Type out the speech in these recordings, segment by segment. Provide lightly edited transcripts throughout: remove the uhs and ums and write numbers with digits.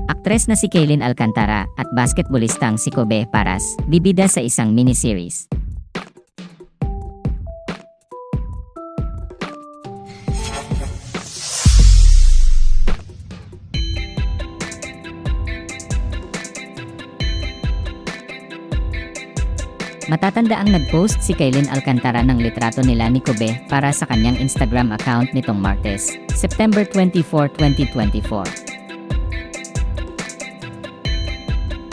Aktres na si Kaylin Alcantara at basketballistang si Kobe Paras, bibida sa isang miniseries. Matatanda ang nag-post si Kaylin Alcantara ng litrato nila ni Kobe para sa kanyang Instagram account nitong Martes, September 24, 2024.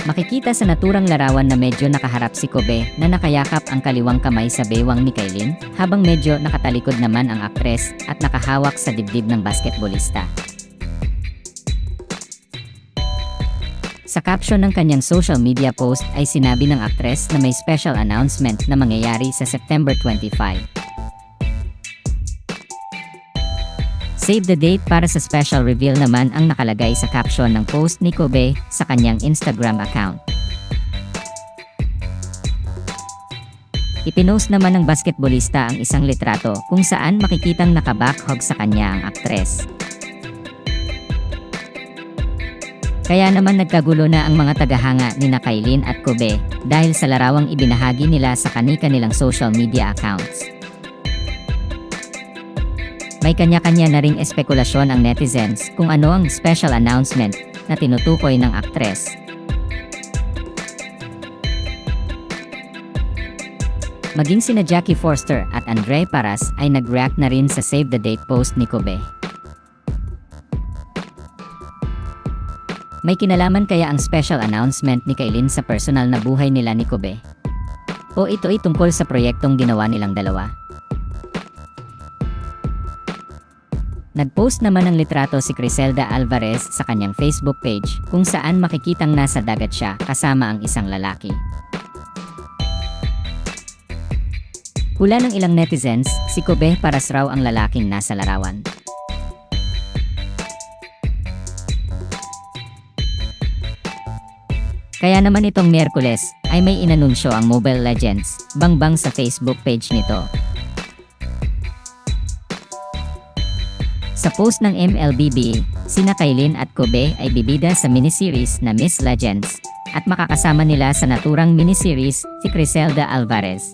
Makikita sa naturang larawan na medyo nakaharap si Kobe na nakayakap ang kaliwang kamay sa bewang ni Kaylin, habang medyo nakatalikod naman ang aktres at nakahawak sa dibdib ng basketballista. Sa caption ng kanyang social media post ay sinabi ng aktres na may special announcement na mangyayari sa September 25. Save the date para sa special reveal naman ang nakalagay sa caption ng post ni Kobe sa kanyang Instagram account. Ipinost naman ng basketballista ang isang litrato kung saan makikitang nakabakhog sa kanya ang aktres. Kaya naman nagkagulo na ang mga tagahanga ni Kaylin at Kobe dahil sa larawang ibinahagi nila sa kani-kanilang social media accounts. May kanya-kanya na ring espekulasyon ang netizens kung ano ang special announcement na tinutukoy ng aktres. Maging sina Jackie Forster at Andre Paras ay nag-react na rin sa save the date post ni Kobe. May kinalaman kaya ang special announcement ni Kaylin sa personal na buhay nila ni Kobe? O ito ay tungkol sa proyektong ginawa nilang dalawa? Nag-post naman ng litrato si Criselda Alvarez sa kanyang Facebook page kung saan makikitang nasa dagat siya kasama ang isang lalaki. Hula ng ilang netizens, si Kobe Paras raw ang lalaking nasa larawan. Kaya naman itong Miyerkules ay may inanunsyo ang Mobile Legends, Bangbang sa Facebook page nito. Sa post ng MLBB, sina Kaylin at Kobe ay bibida sa miniseries na Miss Legends at makakasama nila sa naturang miniseries si Criselda Alvarez.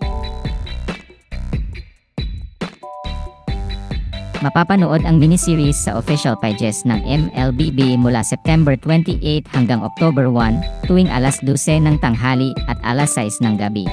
Mapapanood ang miniseries sa official pages ng MLBB mula September 28 hanggang October 1 tuwing alas 12 ng tanghali at alas 6 ng gabi.